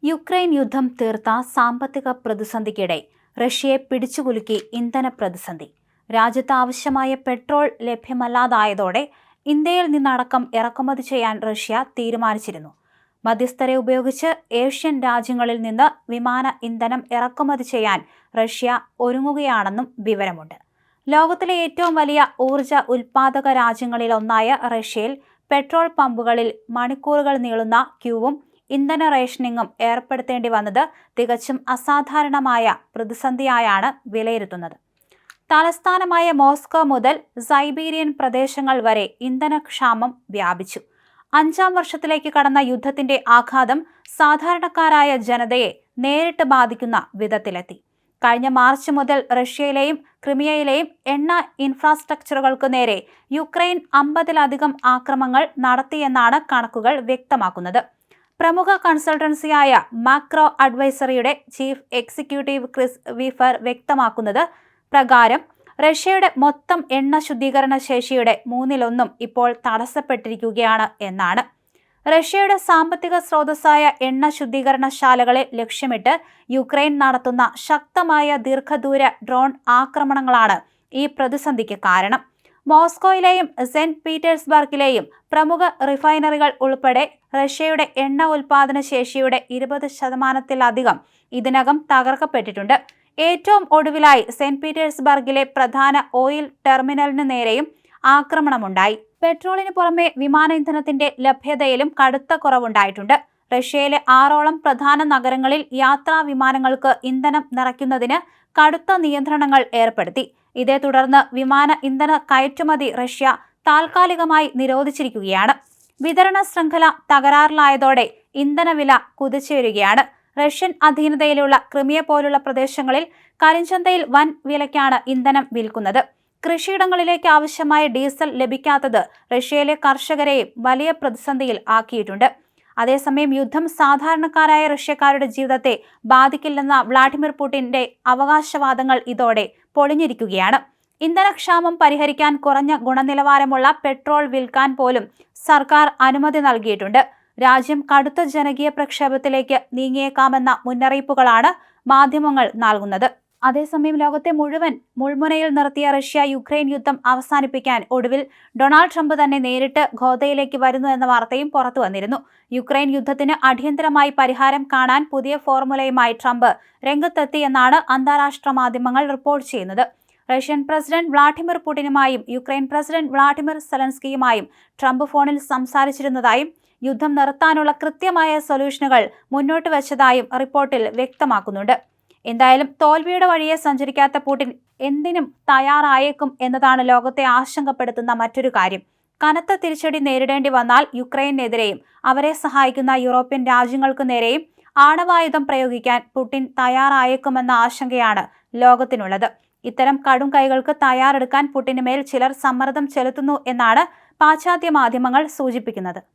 Ukraine യുദ്ധം തീർത്ത സാമ്പത്തിക പ്രതിസന്ധിക്കിടെ റഷ്യയെ പിടിച്ചുകുലുക്കി ഇന്ധന പ്രതിസന്ധി. രാജ്യത്ത് ആവശ്യമായ പെട്രോൾ ലഭ്യമല്ലാതായതോടെ ഇന്ത്യയിൽ നിന്നടക്കം ഇറക്കുമതി ചെയ്യാൻ റഷ്യ തീരുമാനിച്ചിരുന്നു. മധ്യസ്ഥരെ ഉപയോഗിച്ച് ഏഷ്യൻ രാജ്യങ്ങളിൽ നിന്ന് വിമാന ഇന്ധനം ഇറക്കുമതി ചെയ്യാൻ റഷ്യ ഒരുങ്ങുകയാണെന്നും വിവരമുണ്ട്. ലോകത്തിലെ ഏറ്റവും വലിയ ഊർജ ഉൽപ്പാദക രാജ്യങ്ങളിലൊന്നായ റഷ്യയിൽ പെട്രോൾ പമ്പുകളിൽ മണിക്കൂറുകൾ നീളുന്ന ക്യൂവും ഇന്ധന റേഷനിങ്ങും ഏർപ്പെടുത്തേണ്ടി വന്നത് തികച്ചും അസാധാരണമായ പ്രതിസന്ധിയായാണ് വിലയിരുത്തുന്നത്. തലസ്ഥാനമായ മോസ്കോ മുതൽ സൈബീരിയൻ പ്രദേശങ്ങൾ വരെ ഇന്ധനക്ഷാമം വ്യാപിച്ചു. 5ാം വർഷത്തിലേക്ക് കടന്ന യുദ്ധത്തിന്റെ ആഘാതം സാധാരണക്കാരായ ജനതയെ നേരിട്ട് ബാധിക്കുന്ന വിധത്തിലെത്തി. കഴിഞ്ഞ മാർച്ച് മുതൽ റഷ്യയിലെയും ക്രിമിയയിലെയും എണ്ണ ഇൻഫ്രാസ്ട്രക്ചറുകൾക്ക് നേരെ യുക്രൈൻ 50-ലധികം ആക്രമണങ്ങൾ നടത്തിയെന്നാണ് കണക്കുകൾ വ്യക്തമാക്കുന്നത്. പ്രമുഖ കൺസൾട്ടൻസിയായ മാക്രോ അഡ്വൈസറിയുടെ ചീഫ് എക്സിക്യൂട്ടീവ് ക്രിസ് വീഫർ വ്യക്തമാക്കുന്നത് പ്രകാരം റഷ്യയുടെ മൊത്തം എണ്ണ ശുദ്ധീകരണ ശേഷിയുടെ 1/3 ഇപ്പോൾ തടസ്സപ്പെട്ടിരിക്കുകയാണ് എന്നാണ്. റഷ്യയുടെ സാമ്പത്തിക സ്രോതസ്സായ എണ്ണ ശുദ്ധീകരണശാലകളെ ലക്ഷ്യമിട്ട് യുക്രൈൻ നടത്തുന്ന ശക്തമായ ദീർഘദൂര ഡ്രോൺ ആക്രമണങ്ങളാണ് ഈ പ്രതിസന്ധിക്ക് കാരണം. മോസ്കോയിലെയും സെന്റ് പീറ്റേഴ്സ്ബർഗിലെയും പ്രമുഖ റിഫൈനറികൾ ഉൾപ്പെടെ റഷ്യയുടെ എണ്ണ ഉൽപാദന ശേഷിയുടെ 20% ഇതിനകം തകർക്കപ്പെട്ടിട്ടുണ്ട്. ഏറ്റവും ഒടുവിലായി സെന്റ് പീറ്റേഴ്സ്ബർഗിലെ പ്രധാന ഓയിൽ ടെർമിനലിന് നേരെയും ആക്രമണമുണ്ടായി. പെട്രോളിന് പുറമെ വിമാന ഇന്ധനത്തിന്റെ ലഭ്യതയിലും കടുത്ത കുറവുണ്ടായിട്ടുണ്ട്. റഷ്യയിലെ 6ഓളം പ്രധാന നഗരങ്ങളിൽ യാത്രാ വിമാനങ്ങൾക്ക് ഇന്ധനം നിറയ്ക്കുന്നതിന് കടുത്ത നിയന്ത്രണങ്ങൾ ഏർപ്പെടുത്തി. ഇതേ തുടർന്ന് വിമാന ഇന്ധന കയറ്റുമതി റഷ്യ താൽക്കാലികമായി നിരോധിച്ചിരിക്കുകയാണ്. വിതരണ ശൃംഖല തകരാറിലായതോടെ ഇന്ധനവില കുതിച്ചുയരുകയാണ്. റഷ്യൻ അധീനതയിലുള്ള ക്രിമിയ പോലുള്ള പ്രദേശങ്ങളിൽ കരിഞ്ചന്തയിൽ വൻ വിലയ്ക്കാണ് ഇന്ധനം വിൽക്കുന്നത്. കൃഷിയിടങ്ങളിലേക്ക് ആവശ്യമായ ഡീസൽ ലഭിക്കാത്തത് റഷ്യയിലെ കർഷകരെയും വലിയ പ്രതിസന്ധിയിൽ ആക്കിയിട്ടുണ്ട്. അതേസമയം യുദ്ധം സാധാരണക്കാരായ റഷ്യക്കാരുടെ ജീവിതത്തെ ബാധിക്കില്ലെന്ന വ്ളാഡിമിർ പുടിന്റെ അവകാശവാദങ്ങൾ ഇതോടെ പൊളിഞ്ഞിരിക്കുകയാണ്. ഇന്ധനക്ഷാമം പരിഹരിക്കാൻ കുറഞ്ഞ ഗുണനിലവാരമുള്ള പെട്രോൾ വിൽക്കാൻ പോലും സർക്കാർ അനുമതി നൽകിയിട്ടുണ്ട്. രാജ്യം കടുത്ത ജനകീയ പ്രക്ഷോഭത്തിലേക്ക് നീങ്ങിയേക്കാമെന്ന മുന്നറിയിപ്പുകളാണ് മാധ്യമങ്ങൾ നൽകുന്നത്. അതേസമയം ലോകത്തെ മുഴുവൻ മുൾമുനയിൽ നിർത്തിയ റഷ്യ യുക്രൈൻ യുദ്ധം അവസാനിപ്പിക്കാൻ ഒടുവിൽ ഡൊണാൾഡ് ട്രംപ് തന്നെ നേരിട്ട് ഗോദയിലേക്ക് വരുന്നു എന്ന വാർത്തയും പുറത്തു വന്നിരുന്നു. യുക്രൈൻ യുദ്ധത്തിന് അടിയന്തരമായി പരിഹാരം കാണാൻ പുതിയ ഫോർമുലയുമായി ട്രംപ് രംഗത്തെത്തിയെന്നാണ് അന്താരാഷ്ട്ര മാധ്യമങ്ങൾ റിപ്പോർട്ട് ചെയ്യുന്നത്. റഷ്യൻ പ്രസിഡന്റ് വ്ളാഡിമിർ പുടിനുമായും യുക്രൈൻ പ്രസിഡന്റ് വ്ളാഡിമിർ സെലൻസ്കിയുമായും ട്രംപ് ഫോണിൽ സംസാരിച്ചിരുന്നതായും യുദ്ധം നിർത്താനുള്ള കൃത്യമായ സൊല്യൂഷനുകൾ മുന്നോട്ട് വെച്ചതായും റിപ്പോർട്ടിൽ വ്യക്തമാക്കുന്നുണ്ട്. എന്തായാലും തോൽവിയുടെ വഴിയെ സഞ്ചരിക്കാത്ത പുടിൻ എന്തിനും തയ്യാറായേക്കും എന്നതാണ് ലോകത്തെ ആശങ്കപ്പെടുത്തുന്ന മറ്റൊരു കാര്യം. കനത്ത തിരിച്ചടി നേരിടേണ്ടി വന്നാൽ യുക്രൈനെതിരെയും അവരെ സഹായിക്കുന്ന യൂറോപ്യൻ രാജ്യങ്ങൾക്കു നേരെയും ആണവായുധം പ്രയോഗിക്കാൻ പുടിൻ തയ്യാറായേക്കുമെന്ന ആശങ്കയാണ് ലോകത്തിനുള്ളത്. ഇത്തരം കടും കൈകൾക്ക് തയ്യാറെടുക്കാൻ പുടിന് മേൽ ചിലർ സമ്മർദ്ദം ചെലുത്തുന്നു എന്നാണ് പാശ്ചാത്യ മാധ്യമങ്ങൾ സൂചിപ്പിക്കുന്നത്.